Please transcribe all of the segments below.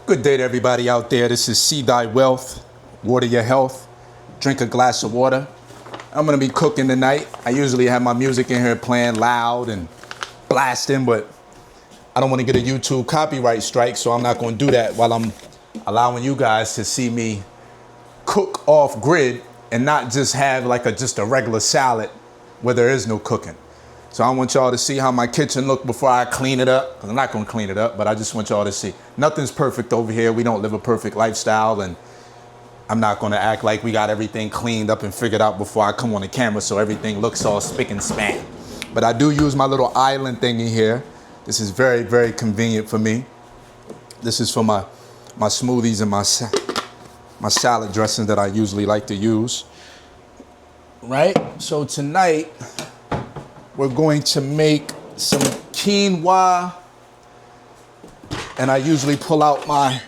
Good day to everybody out there. This is See Thy Wealth, Water Your Health. Drink a glass of water. I'm going to be cooking tonight. I usually have my music in here playing loud and blasting, but I don't want to get a YouTube copyright strike, so I'm not going to do that while I'm allowing you guys to see me cook off grid and not just have like just a regular salad where there is no cooking. So I want y'all to see how my kitchen look before I clean it up. 'Cause I'm not gonna clean it up, but I just want y'all to see. Nothing's perfect over here. We don't live a perfect lifestyle, and I'm not gonna act like we got everything cleaned up and figured out before I come on the camera so everything looks all spick and span. But I do use my little island thingy here. This is very, very convenient for me. This is for my smoothies and my salad dressing that I usually like to use. Right? So tonight, we're going to make some quinoa, and I usually pull out my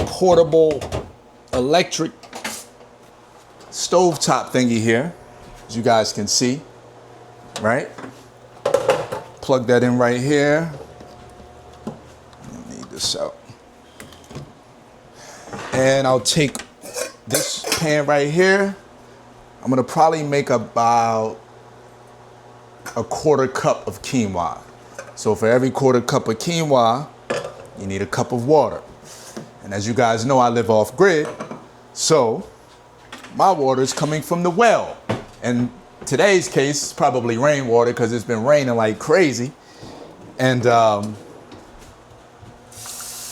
portable electric stovetop thingy here, as you guys can see, right? Plug that in right here. I need this out. And I'll take this pan right here. I'm gonna probably make about a quarter cup of quinoa. So for every quarter cup of quinoa, you need a cup of water. And as you guys know, I live off grid, so my water is coming from the well. In today's case, it's probably rainwater because it's been raining like crazy. And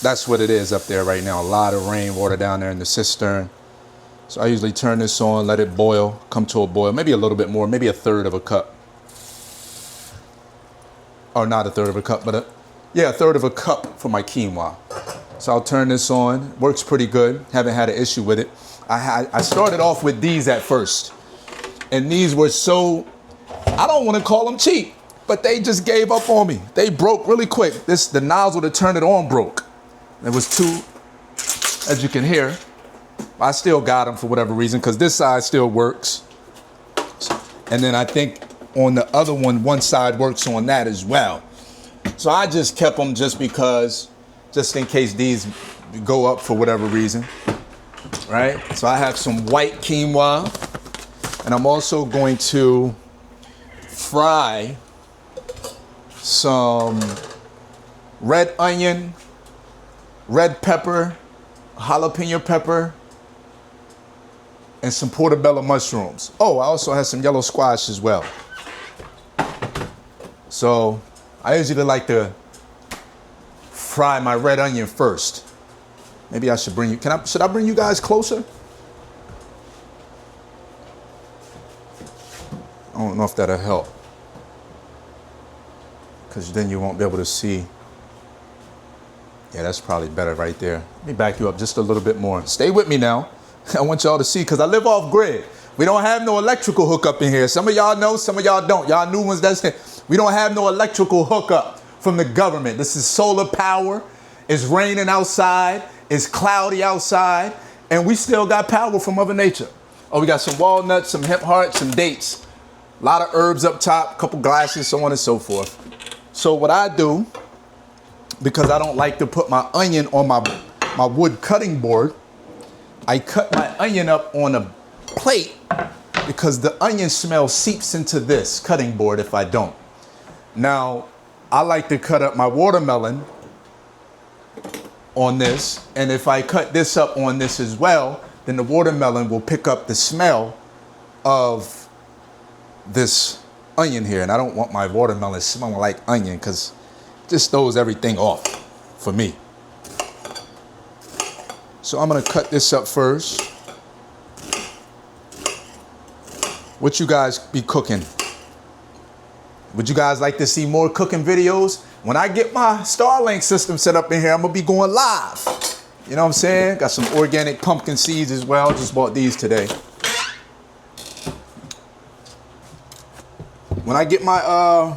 that's what it is up there right now. A lot of rainwater down there in the cistern. So I usually turn this on, let it boil, come to a boil, maybe a little bit more, maybe a third of a cup. Or not a third of a cup, but a third of a cup for my quinoa. So I'll turn this on. Works pretty good. Haven't had an issue with it. I started off with these at first, and these were so, I don't want to call them cheap, but they just gave up on me. They broke really quick. The nozzle to turn it on broke. There was two, as you can hear. I still got them for whatever reason, because this side still works. And then I think on the other one side works on that as well. So I just kept them just in case these go up for whatever reason, right? So I have some white quinoa, and I'm also going to fry some red onion, red pepper, jalapeno pepper, and some portobello mushrooms. Oh, I also have some yellow squash as well. So I usually like to fry my red onion first. Maybe I should bring you, should I bring you guys closer? I don't know if that'll help, because then you won't be able to see. Yeah, that's probably better right there. Let me back you up just a little bit more. Stay with me now. I want y'all to see, because I live off grid. We don't have no electrical hookup in here. Some of y'all know, some of y'all don't. Y'all new ones, that's it. We don't have no electrical hookup from the government. This is solar power. It's raining outside. It's cloudy outside. And we still got power from Mother Nature. Oh, we got some walnuts, some hemp hearts, some dates. A lot of herbs up top, a couple glasses, so on and so forth. So what I do, because I don't like to put my onion on my wood cutting board, I cut my onion up on a plate, because the onion smell seeps into this cutting board if I don't. Now, I like to cut up my watermelon on this, and if I cut this up on this as well, then the watermelon will pick up the smell of this onion here. And I don't want my watermelon smelling like onion, because it just throws everything off for me. So I'm gonna cut this up first. What you guys be cooking? Would you guys like to see more cooking videos? When I get my Starlink system set up in here, I'm gonna be going live. You know what I'm saying? Got some organic pumpkin seeds as well. Just bought these today. When I get my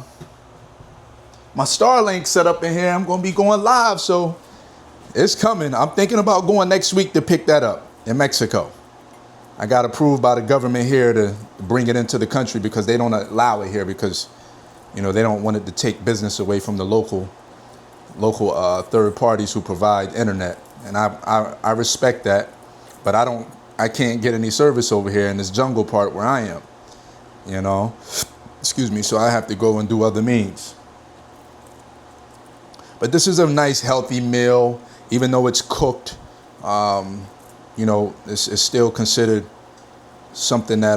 my Starlink set up in here, I'm gonna be going live, so it's coming. I'm thinking about going next week to pick that up in Mexico. I got approved by the government here to bring it into the country, because they don't allow it here, because, you know, they don't want it to take business away from the local local third parties who provide internet, and I respect that, but I can't get any service over here in this jungle part where I am, you know. Excuse me. So I have to go and do other means. But this is a nice healthy meal, even though it's cooked. You know, it's still considered something that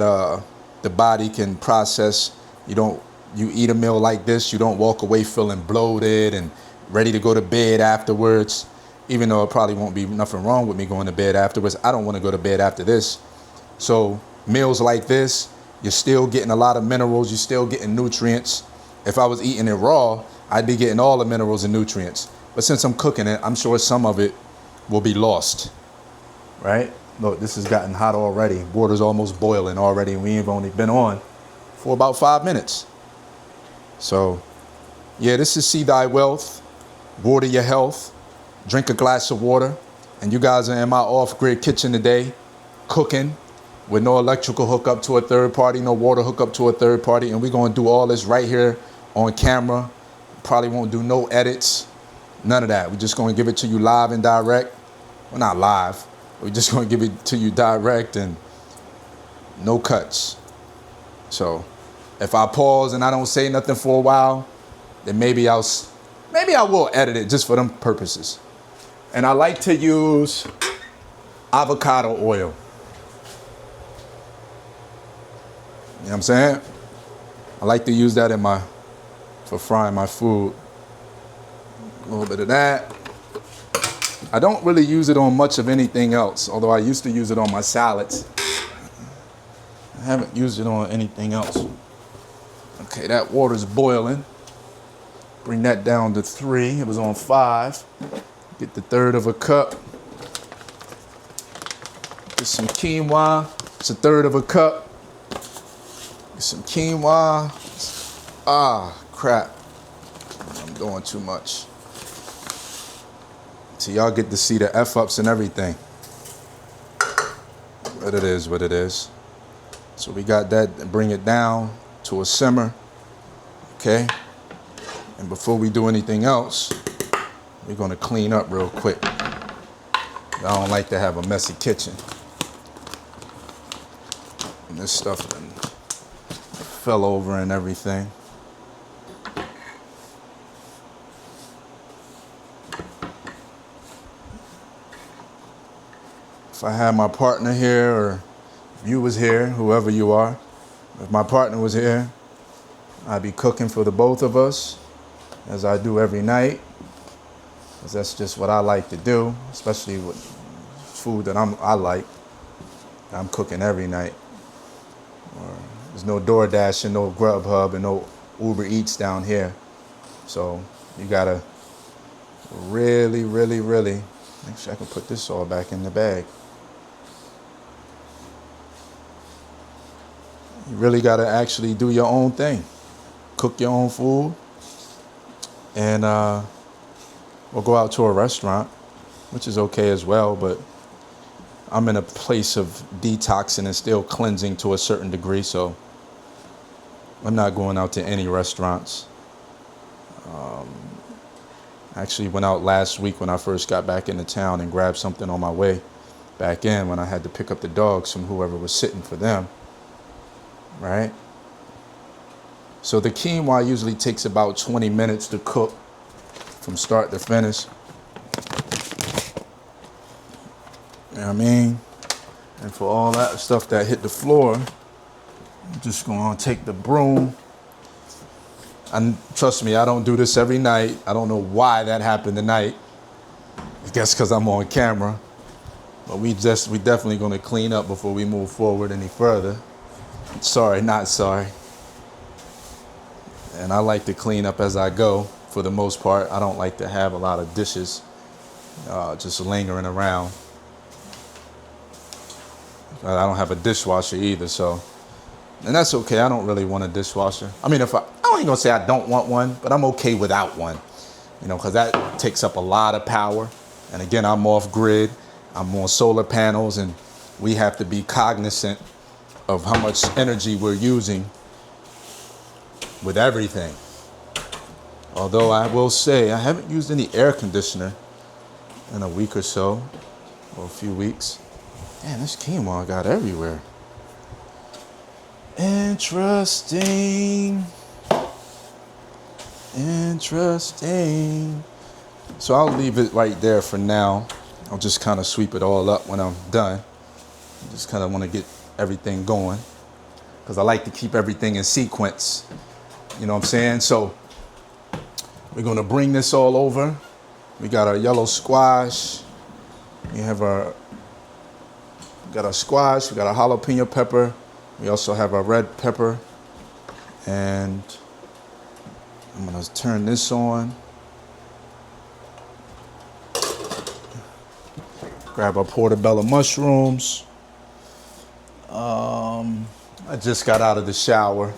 the body can process. You eat a meal like this, you don't walk away feeling bloated and ready to go to bed afterwards. Even though it probably won't be nothing wrong with me going to bed afterwards, I don't want to go to bed after this. So meals like this, you're still getting a lot of minerals, you're still getting nutrients. If I was eating it raw, I'd be getting all the minerals and nutrients. But since I'm cooking it, I'm sure some of it will be lost. Right? Look, this has gotten hot already. Water's almost boiling already, and we've only been on for about 5 minutes. So, yeah, this is See Thy Wealth. Water your health. Drink a glass of water. And you guys are in my off-grid kitchen today, cooking with no electrical hookup to a third party, no water hookup to a third party. And we're going to do all this right here on camera. Probably won't do no edits. None of that. We're just going to give it to you live and direct. Well, not live. We're just going to give it to you direct and no cuts. So if I pause and I don't say nothing for a while, then maybe I will edit it just for them purposes. And I like to use avocado oil. You know what I'm saying? I like to use that for frying my food. A little bit of that. I don't really use it on much of anything else, although I used to use it on my salads. I haven't used it on anything else. Okay, that water's boiling. Bring that down to 3. It was on 5. Get the 1/3 of a cup. Get some quinoa. It's a 1/3 of a cup. Get some quinoa. Ah, crap. I'm doing too much. So y'all get to see the F-ups and everything. But it is what it is. So we got that, and bring it down to a simmer. Okay? And before we do anything else, we're gonna clean up real quick. I don't like to have a messy kitchen. And this stuff fell over and everything. If I had my partner here, or you was here, whoever you are, if my partner was here, I'd be cooking for the both of us, as I do every night, because that's just what I like to do, especially with food that I like. I'm cooking every night. There's no DoorDash and no Grubhub and no Uber Eats down here. So you gotta really, really, really, make sure I can put this all back in the bag. You really gotta actually do your own thing. Cook your own food. And we'll go out to a restaurant, which is okay as well, but I'm in a place of detoxing and still cleansing to a certain degree, so I'm not going out to any restaurants. I actually went out last week when I first got back into town and grabbed something on my way back in when I had to pick up the dogs from whoever was sitting for them, right? So the quinoa usually takes about 20 minutes to cook from start to finish. You know what I mean? And for all that stuff that hit the floor, I'm just gonna take the broom. And trust me, I don't do this every night. I don't know why that happened tonight. I guess because I'm on camera. But we definitely gonna clean up before we move forward any further. Sorry, not sorry. And I like to clean up as I go for the most part. I don't like to have a lot of dishes just lingering around. I don't have a dishwasher either, so. And that's okay. I don't really want a dishwasher. I mean, I ain't gonna say I don't want one, but I'm okay without one. You know, because that takes up a lot of power. And again, I'm off grid. I'm on solar panels, and we have to be cognizant of how much energy we're using with everything. Although I will say I haven't used any air conditioner in a week or so, or a few weeks. Man, this quinoa got everywhere. Interesting. So I'll leave it right there for now. I'll just kind of sweep it all up when I'm done. I just kind of want to get everything going because I like to keep everything in sequence. You know what I'm saying? So we're going to bring this all over. We got our yellow squash. We have our squash. We got our jalapeno pepper. We also have our red pepper. And I'm going to turn this on. Grab our portobello mushrooms. I just got out of the shower.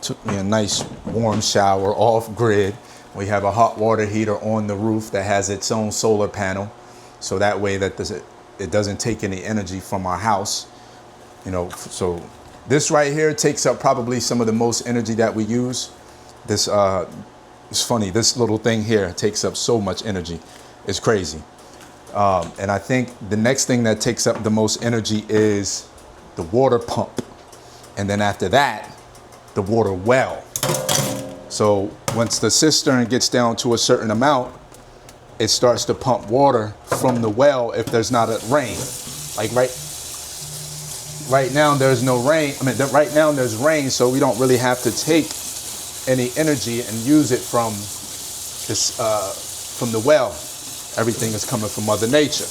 Took me a nice warm shower off grid. We have a hot water heater on the roof that has its own solar panel. So that way that it doesn't take any energy from our house. You know, so this right here takes up probably some of the most energy that we use. This, it's funny, this little thing here takes up so much energy. It's crazy. And I think the next thing that takes up the most energy is the water pump. And then after that, the water well. So once the cistern gets down to a certain amount, it starts to pump water from the well if there's not a rain. Like right now there's no rain. Right now there's rain, so we don't really have to take any energy and use it from the well. Everything is coming from Mother Nature.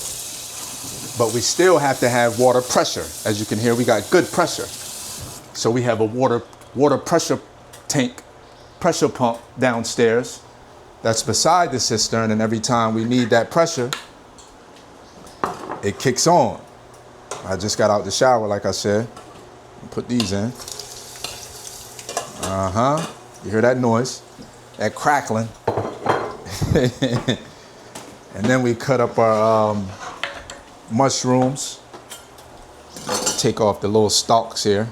But we still have to have water pressure. As you can hear, we got good pressure. So we have a water pressure tank, pressure pump downstairs that's beside the cistern, and every time we need that pressure, it kicks on. I just got out the shower, like I said. Put these in. You hear that noise? That crackling. And then we cut up our mushrooms. Take off the little stalks here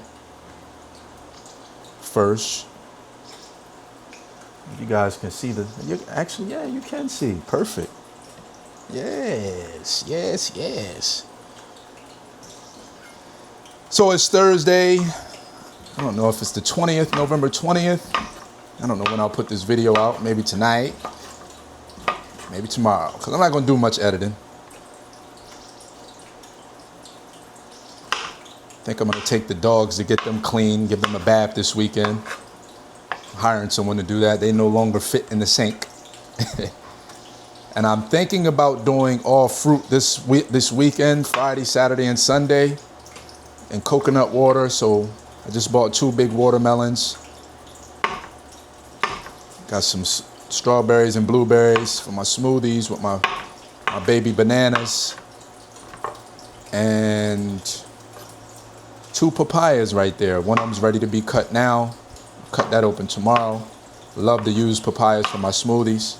first. You guys can see actually, yeah, you can see. Perfect. Yes. So it's Thursday. I don't know if it's the 20th, November 20th. I don't know when I'll put this video out. Maybe tonight. Maybe tomorrow. Because I'm not going to do much editing. I think I'm going to take the dogs to get them clean. Give them a bath this weekend. I'm hiring someone to do that. They no longer fit in the sink. And I'm thinking about doing all fruit this weekend. Friday, Saturday, and Sunday. And coconut water. So I just bought 2 big watermelons. Got some strawberries and blueberries for my smoothies with my baby bananas. And 2 papayas right there. One of them's ready to be cut now. Cut that open tomorrow. Love to use papayas for my smoothies.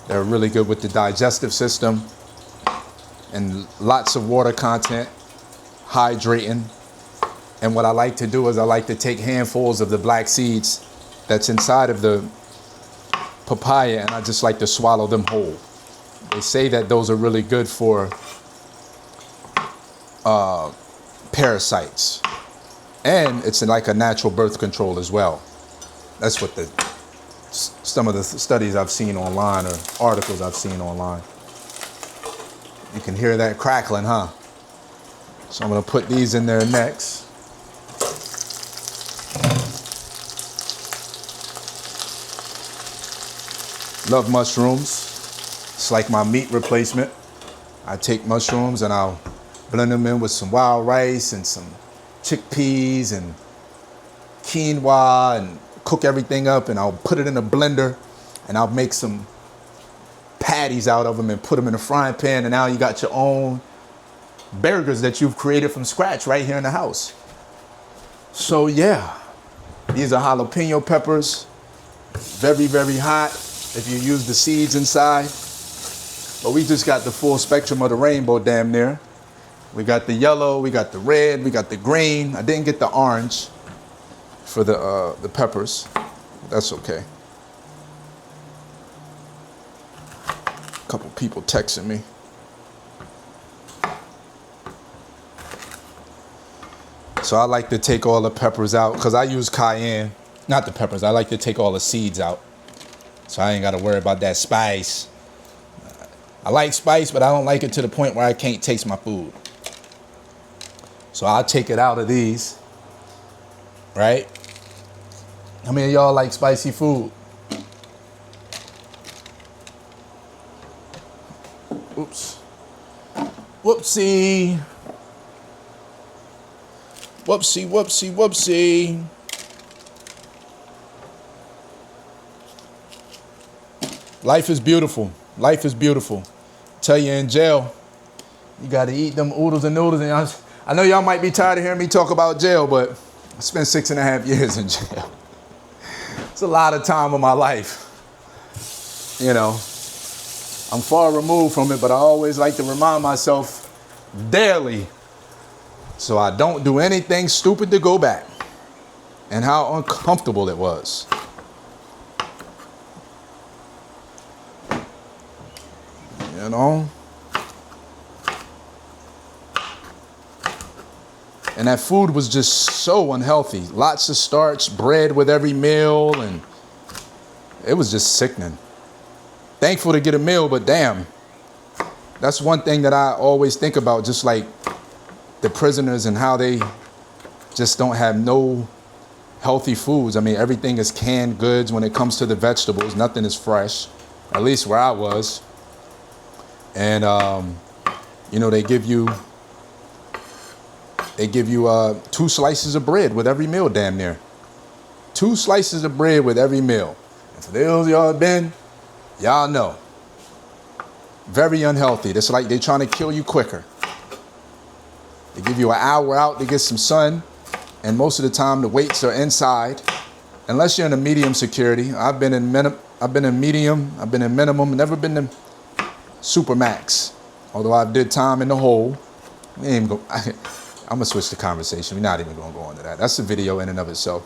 They're really good with the digestive system. And lots of water content. Hydrating. And what I like to do is I like to take handfuls of the black seeds that's inside of the papaya, and I just like to swallow them whole. They say that those are really good for parasites, and it's like a natural birth control as well. That's what some of the studies I've seen online, or articles I've seen online. You can hear that crackling, huh? So I'm going to put these in there next. Love mushrooms. It's like my meat replacement. I take mushrooms and I'll blend them in with some wild rice and some chickpeas and quinoa and cook everything up, and I'll put it in a blender and I'll make some patties out of them and put them in a frying pan, and now you got your own burgers that you've created from scratch right here in the house. So yeah, these are jalapeno peppers. Very, very hot if you use the seeds inside. But we just got the full spectrum of the rainbow damn near. We got the yellow, we got the red, we got the green. I didn't get the orange for the peppers. That's okay. A couple people texting me. So I like to take all the peppers out because I use cayenne. Not the peppers. I like to take all the seeds out. So I ain't got to worry about that spice. I like spice, but I don't like it to the point where I can't taste my food. So I'll take it out of these. Right? How many of y'all like spicy food? Oops. Whoopsie. Whoopsie, whoopsie, whoopsie. Life is beautiful. Life is beautiful. Tell you in jail, you got to eat them oodles and noodles. And I know y'all might be tired of hearing me talk about jail, but I spent 6.5 years in jail. It's a lot of time of my life. You know, I'm far removed from it, but I always like to remind myself daily so I don't do anything stupid to go back, and how uncomfortable it was. You know? And that food was just so unhealthy. Lots of starch, bread with every meal, and it was just sickening. Thankful to get a meal, but damn. That's one thing that I always think about, just like the prisoners and how they just don't have no healthy foods. I mean, everything is canned goods when it comes to the vegetables. Nothing is fresh, at least where I was. And, you know, they give you 2 slices of bread with every meal, damn near. 2 slices of bread with every meal. And for those of y'all have been, y'all know. Very unhealthy. It's like they're trying to kill you quicker. They give you an hour out to get some sun, and most of the time the weights are inside. Unless you're in a medium security. I've been in medium, I've been in minimum, never been in super max. Although I did time in the hole. I'm gonna switch the conversation. We're not even gonna go into that. That's a video in and of itself.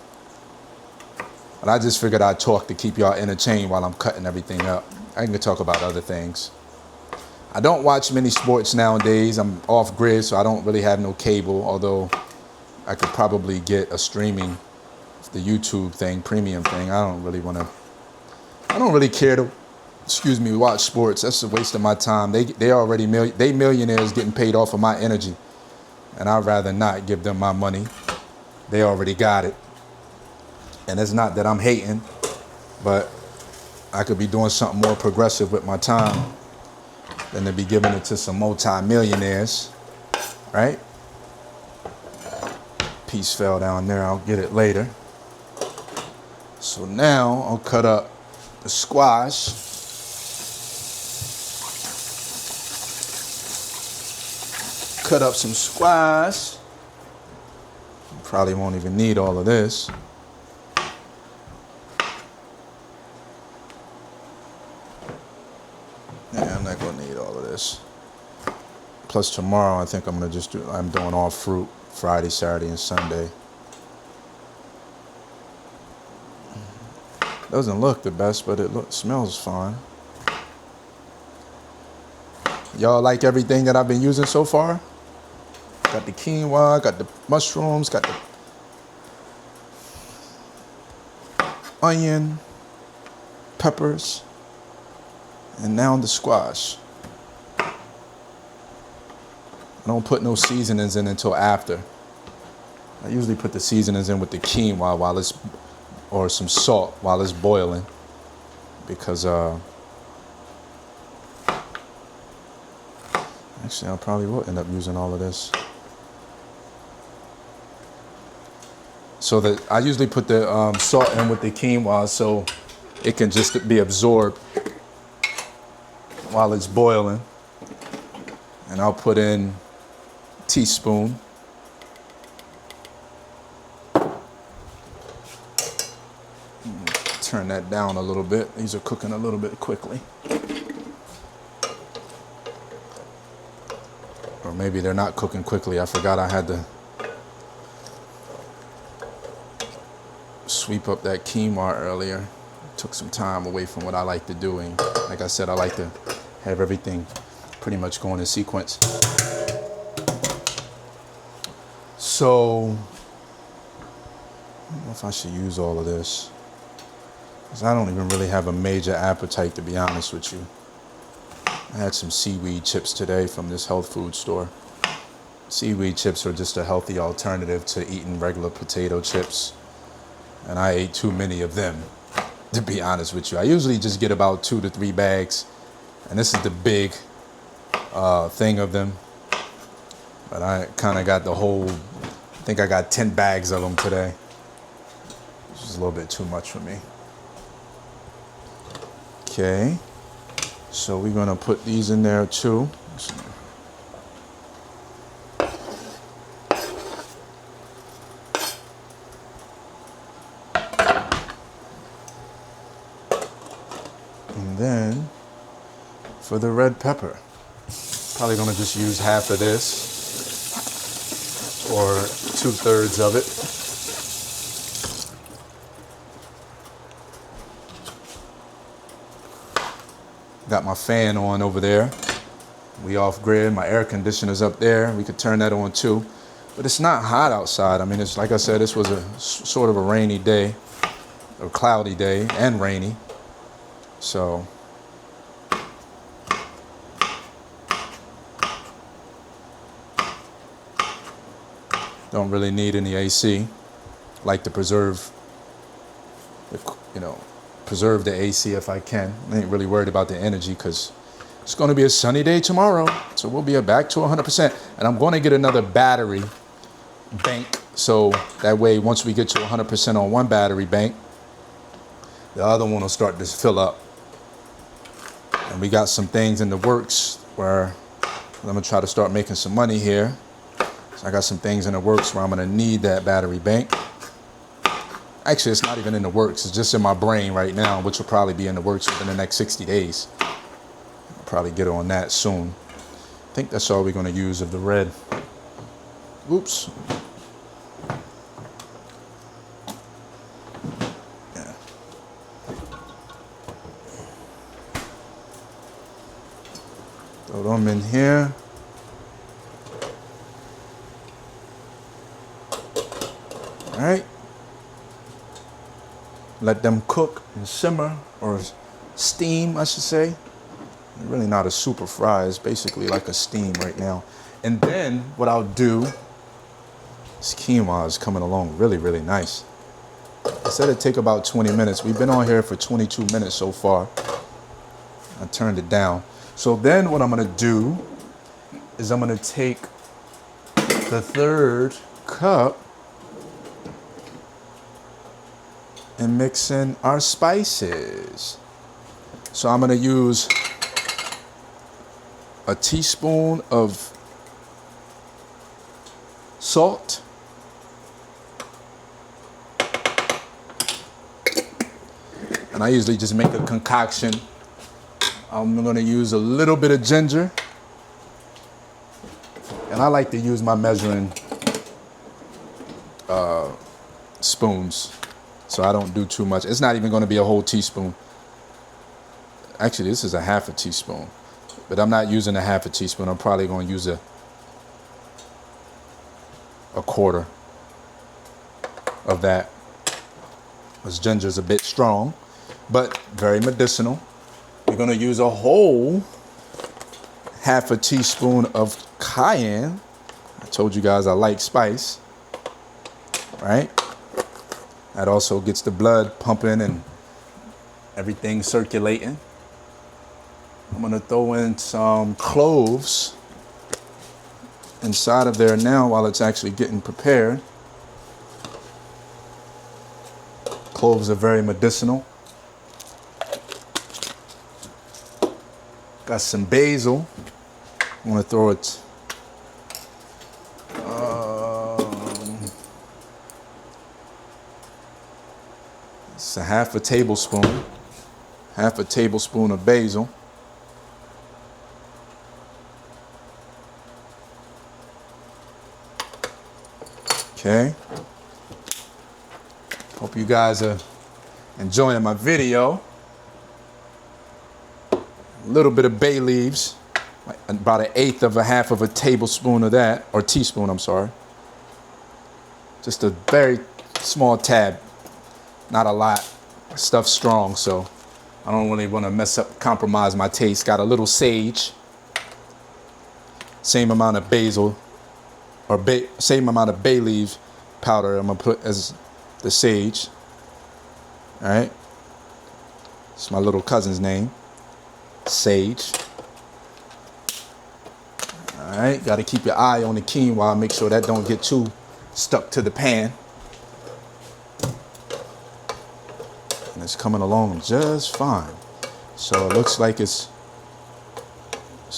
But I just figured I'd talk to keep y'all entertained while I'm cutting everything up. I can talk about other things. I don't watch many sports nowadays. I'm off grid, so I don't really have no cable, although I could probably get a streaming, the YouTube thing, premium thing. I don't really care to, watch sports. That's a waste of my time. They already millionaires getting paid off of my energy, and I'd rather not give them my money. They already got it. And it's not that I'm hating, but I could be doing something more progressive with my time than to be giving it to some multi-millionaires, right? Piece fell down there. I'll get it later. So now I'll cut up the squash. Cut up some squash. Probably won't even need all of this. Yeah, I'm not gonna need all of this. Plus tomorrow I think I'm doing all fruit Friday, Saturday, and Sunday. Doesn't look the best, but it smells fine. Y'all like everything that I've been using so far? Got the quinoa, got the mushrooms, got the onion, peppers, and now the squash. I don't put no seasonings in until after. I usually put the seasonings in with the quinoa or some salt while it's boiling, because actually I probably will end up using all of this. So that I usually put the salt in with the quinoa so it can just be absorbed while it's boiling. And I'll put in a teaspoon. Turn that down a little bit. These are cooking a little bit quickly. Or maybe they're not cooking quickly. I forgot I had to sweep up that quinoa earlier. Took some time away from what I like to do. And like I said, I like to have everything pretty much going in sequence. So, I don't know if I should use all of this, because I don't even really have a major appetite, to be honest with you. I had some seaweed chips today from this health food store. Seaweed chips are just a healthy alternative to eating regular potato chips, and I ate too many of them, to be honest with you. I usually just get about 2 to 3 bags, and this is the big thing of them. But I kind of got the whole, I think I got 10 bags of them today, which is a little bit too much for me. Okay, so we're gonna put these in there too. And then for the red pepper, probably gonna just use half of this or 2/3 of it. Got my fan on over there. We off grid. My air conditioner's up there. We could turn that on too. But it's not hot outside. I mean, it's like I said, this was a sort of a rainy day, or cloudy day and rainy. So don't really need any AC. Like to preserve the AC if I can. I ain't really worried about the energy because it's going to be a sunny day tomorrow. So we'll be back to 100%. And I'm going to get another battery bank. So that way, once we get to 100% on one battery bank, the other one will start to fill up. And we got some things in the works where I'm going to try to start making some money here. So I got some things in the works where I'm going to need that battery bank. Actually, it's not even in the works. It's just in my brain right now, which will probably be in the works within the next 60 days. I'll probably get on that soon. I think that's all we're going to use of the red. Oops. Yeah. Throw them in here. All right. Let them cook and simmer, or steam, I should say. Really not a super fry. It's basically like a steam right now. And then what I'll do, this quinoa is coming along really, really nice. I said it'd take about 20 minutes. We've been on here for 22 minutes so far. I turned it down. So then what I'm gonna do is I'm gonna take the 1/3 cup and mix in our spices. So I'm gonna use a teaspoon of salt, and I usually just make a concoction. I'm gonna use a little bit of ginger, and I like to use my measuring spoons, so I don't do too much. It's not even gonna be a whole teaspoon. Actually, this is a half a teaspoon, but I'm not using a half a teaspoon. I'm probably gonna use a quarter of that, because ginger's a bit strong, but very medicinal. We're gonna use a whole half a teaspoon of cayenne. I told you guys I like spice, right? That also gets the blood pumping and everything circulating. I'm gonna throw in some cloves inside of there now while it's actually getting prepared. Cloves are very medicinal. Got some basil. I'm gonna throw it. It's a half a tablespoon of basil. Okay. Hope you guys are enjoying my video. A little bit of bay leaves, like about 1/8 of a half of a tablespoon of that, or teaspoon, I'm sorry. Just a very small tab, not a lot. Stuff's strong, so I don't really want to compromise my taste. Got a little sage, same amount of basil, or same amount of bay leaf powder I'm gonna put as the sage. All right, it's my little cousin's name, Sage. All right, got to keep your eye on the quinoa, make sure that don't get too stuck to the pan. And it's coming along just fine. So it looks like it's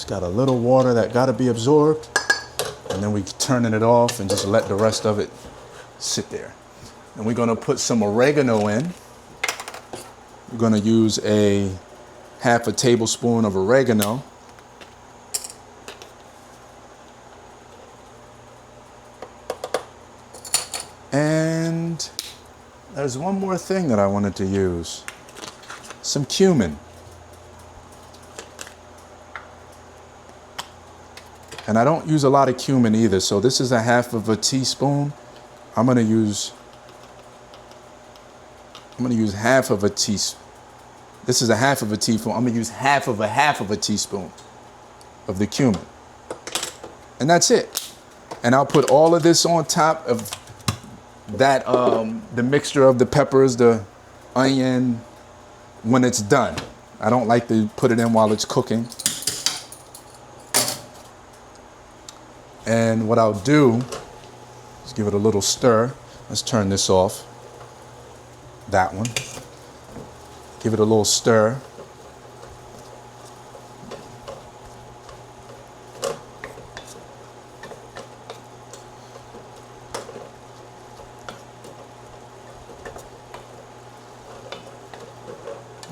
got a little water that got to be absorbed, and then we turning it off and just let the rest of it sit there. And we're gonna put some oregano in. We're gonna use a half a tablespoon of oregano. And there's one more thing that I wanted to use. Some cumin. And I don't use a lot of cumin either, so this is a half of a teaspoon. I'm gonna use half of a teaspoon. This is a half of a teaspoon. I'm gonna use half of a teaspoon of the cumin. And that's it. And I'll put all of this on top of that, the mixture of the peppers, the onion, when it's done. I don't like to put it in while it's cooking. And what I'll do is give it a little stir. Let's turn this off. That one. Give it a little stir.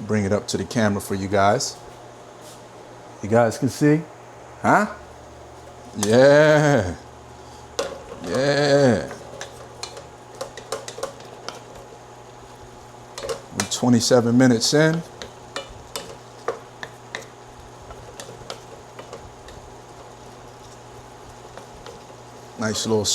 Bring it up to the camera for you guys. You guys can see? Huh? Yeah. Yeah. We're 27 minutes in. Nice little,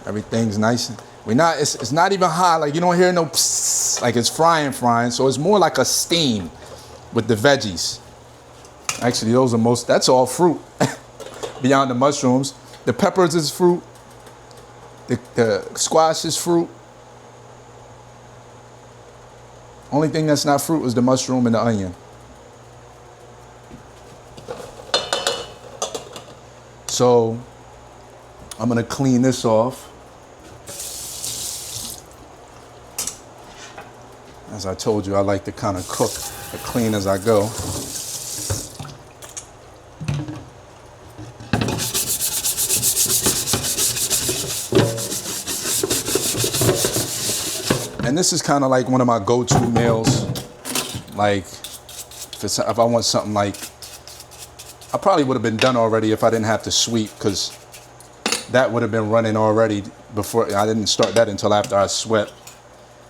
everything's nice. It's not even hot, like you don't hear no psst, like it's frying, so it's more like a steam with the veggies. Actually, that's all fruit. Beyond the mushrooms. The peppers is fruit. The squash is fruit. Only thing that's not fruit is the mushroom and the onion. So I'm gonna clean this off. As I told you, I like to kind of cook or clean as I go. And this is kind of like one of my go-to meals. Like, if I want something like, I probably would have been done already if I didn't have to sweep, because that would have been running already before. I didn't start that until after I swept.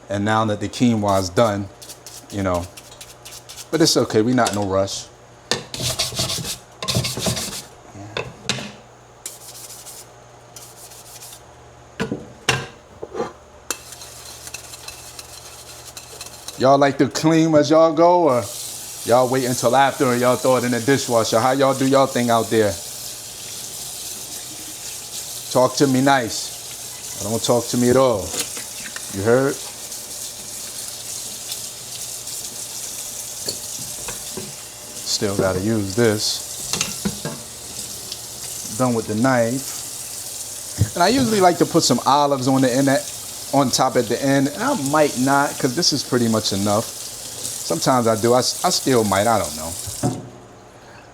And now that the quinoa is done, you know, but it's okay. We're not in no rush. Y'all like to clean as y'all go, or y'all wait until after and y'all throw it in the dishwasher? How y'all do y'all thing out there? Talk to me nice. I don't talk to me at all. You heard? Still gotta use this. Done with the knife. And I usually like to put some olives on the end, on top at the end. And I might not, because this is pretty much enough. Sometimes I do. I still might. I don't know.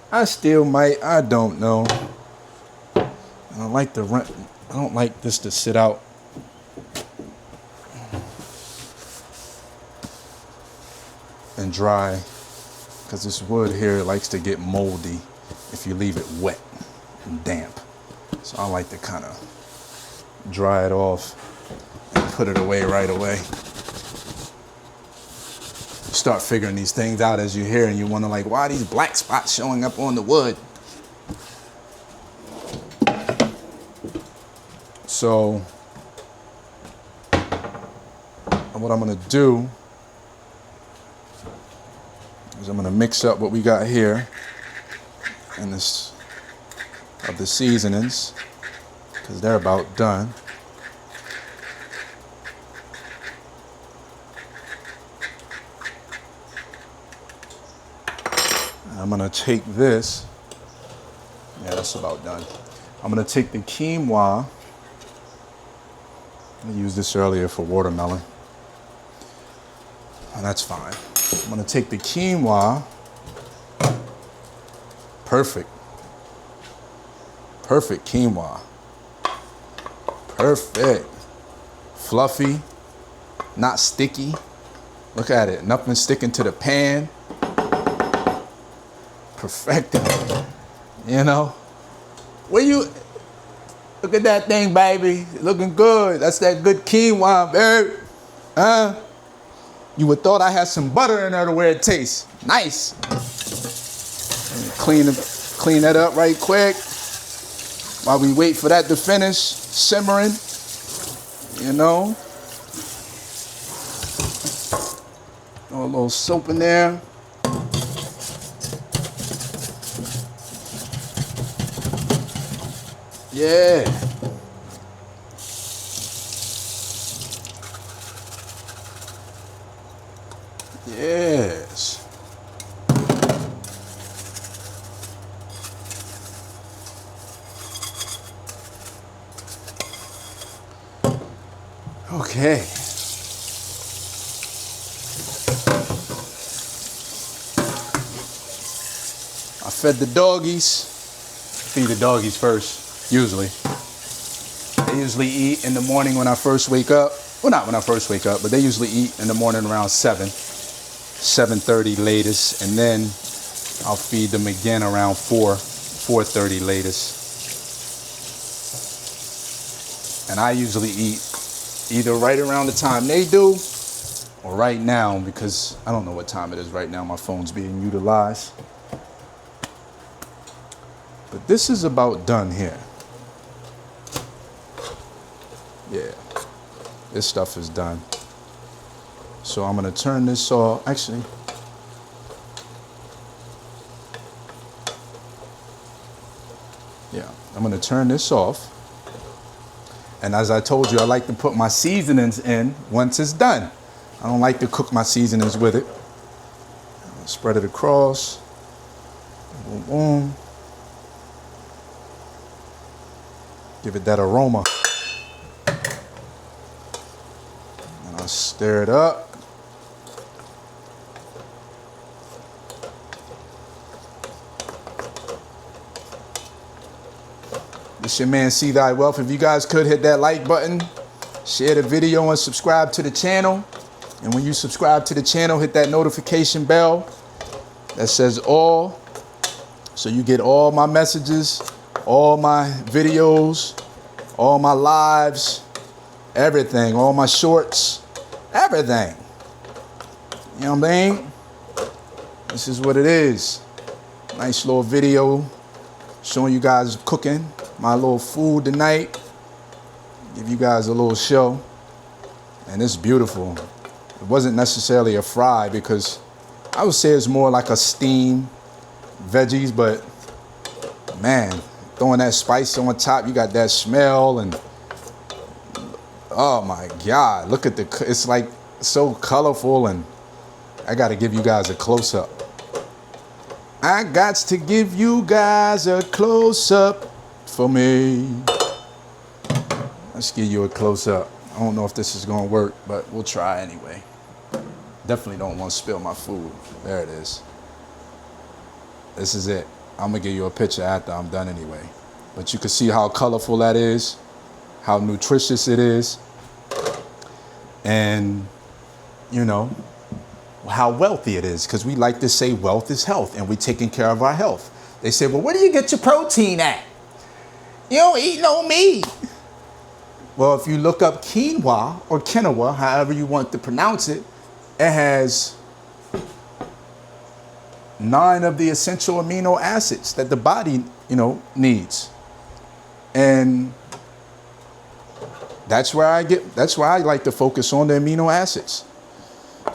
I still might. I don't know. I don't like this to sit out. And dry. Because this wood here likes to get moldy if you leave it wet and damp. So I like to kind of dry it off and put it away right away. start figuring these things out as you hear, and you wonder like, why are these black spots showing up on the wood? So what I'm gonna do is I'm gonna mix up what we got here and this of the seasonings, because they're about done. I'm gonna take this. Yeah, that's about done. I'm gonna take the quinoa. I used this earlier for watermelon. And that's fine. I'm gonna take the quinoa. Perfect. Perfect quinoa. Perfect. Fluffy, not sticky. Look at it, nothing sticking to the pan. Perfected. You know? Where you, look at that thing, baby. Looking good. That's that good quinoa, baby. Huh? You would thought I had some butter in there the way it tastes. Nice. Clean that up right quick while we wait for that to finish simmering. You know? Throw a little soap in there. Yeah. Yes. Okay. I fed the doggies. Feed the doggies first, usually. They usually eat in the morning when I first wake up. Well, not when I first wake up, but they usually eat in the morning around 7:30 latest, and then I'll feed them again around 4:30 latest. And I usually eat either right around the time they do, or right now, because I don't know what time it is right now. My phone's being utilized. But this is about done here. Yeah, this stuff is done. So I'm gonna turn this off. Actually, yeah, I'm gonna turn this off. And as I told you, I like to put my seasonings in once it's done. I don't like to cook my seasonings with it. Spread it across. Boom, boom. Give it that aroma. And I'll stir it up. It's your man, See Thy Wealth. If you guys could hit that like button, share the video, and subscribe to the channel. And when you subscribe to the channel, hit that notification bell that says all, so you get all my messages, all my videos, all my lives, everything, all my shorts, everything. You know what I mean? This is what it is. Nice little video showing you guys cooking my little food tonight. Give you guys a little show. And it's beautiful. It wasn't necessarily a fry, because I would say it's more like a steamed veggies, but man, throwing that spice on top, you got that smell, and oh my God, look at it's like so colorful, and I got to give you guys a close-up. I got to give you guys a close-up for me. Let's give you a close-up. I don't know if this is going to work, but we'll try anyway. Definitely don't want to spill my food. There it is. This is it. I'm going to give you a picture after I'm done anyway. But you can see how colorful that is, how nutritious it is, and, you know, how wealthy it is. Because we like to say wealth is health, and we're taking care of our health. They say, well, where do you get your protein at? You don't eat no meat. Well, if you look up quinoa or quinoa, however you want to pronounce it, it has 9 of the essential amino acids that the body, needs. And that's where I like to focus on the amino acids.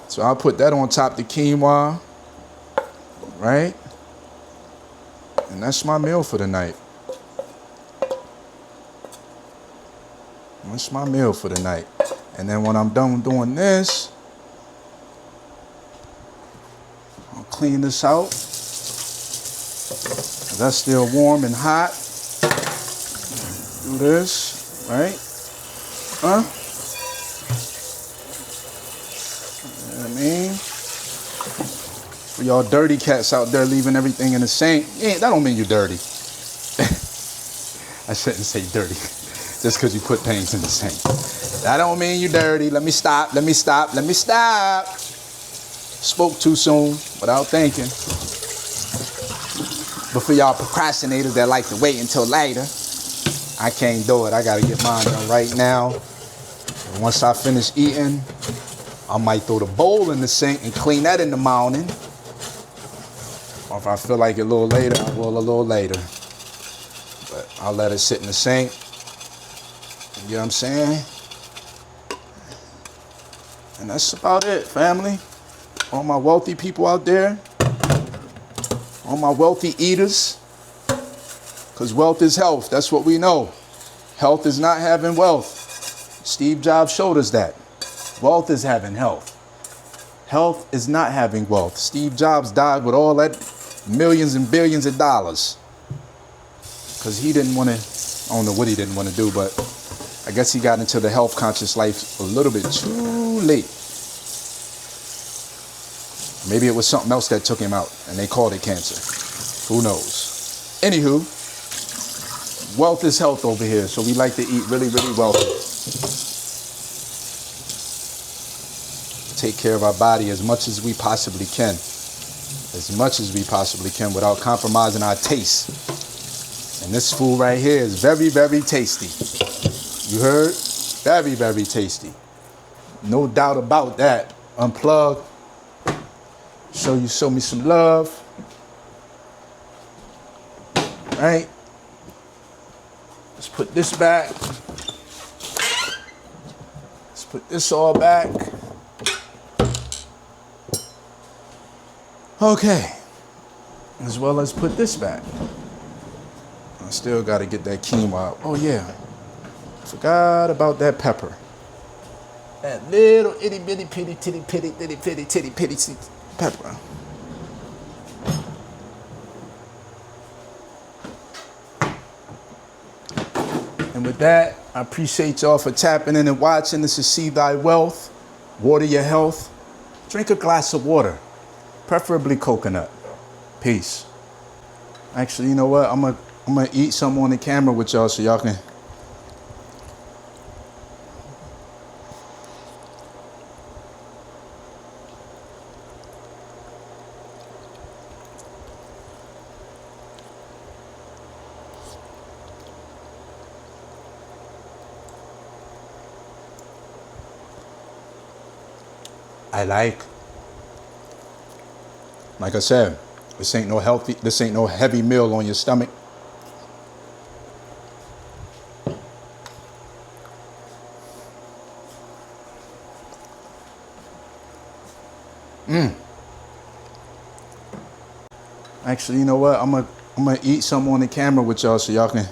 So I'll put that on top of the quinoa, right? And that's my meal for the night. That's my meal for the night. And then when I'm done doing this, I'll clean this out. That's still warm and hot. Do this, right? Huh? You know what I mean? For y'all dirty cats out there leaving everything in the sink, yeah, that don't mean you're dirty. I shouldn't say dirty. Just because you put things in the sink. That don't mean you're dirty. Let me stop. Spoke too soon without thinking. But for y'all procrastinators that like to wait until later, I can't do it. I got to get mine done right now. And once I finish eating, I might throw the bowl in the sink and clean that in the morning. Or if I feel like it a little later, I will a little later. But I'll let it sit in the sink. You know what I'm saying? And that's about it, family. All my wealthy people out there. All my wealthy eaters. Because wealth is health. That's what we know. Health is not having wealth. Steve Jobs showed us that. Wealth is having health. Health is not having wealth. Steve Jobs died with all that millions and billions of dollars. Because he didn't want to, I don't know what he didn't want to do, but I guess he got into the health conscious life a little bit too late. Maybe it was something else that took him out and they called it cancer. Who knows? Anywho, wealth is health over here. So we like to eat really, really wealthy. Take care of our body as much as we possibly can. As much as we possibly can without compromising our taste. And this food right here is very, very tasty. You heard? Very, very tasty. No doubt about that. Unplug. Show me some love. Right? Let's put this back. Let's put this all back. Okay. As well as put this back. I still got to get that quinoa. Oh, yeah. Forgot about that pepper. That little itty bitty pitty titty pitty titty pitty titty pitty pepper. And with that, I appreciate y'all for tapping in and watching. This is See Thy Wealth. Water your health. Drink a glass of water. Preferably coconut. Peace. Actually, you know what? I'm gonna eat something on the camera with y'all so y'all can. Like I said, this ain't no heavy meal on your stomach. Actually, you know what? I'm gonna eat something on the camera with y'all so y'all can.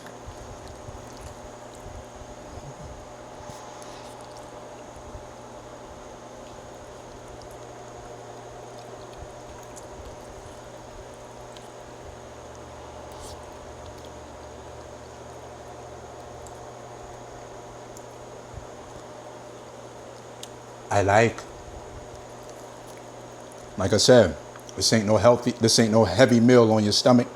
Like I said, this ain't no heavy meal on your stomach.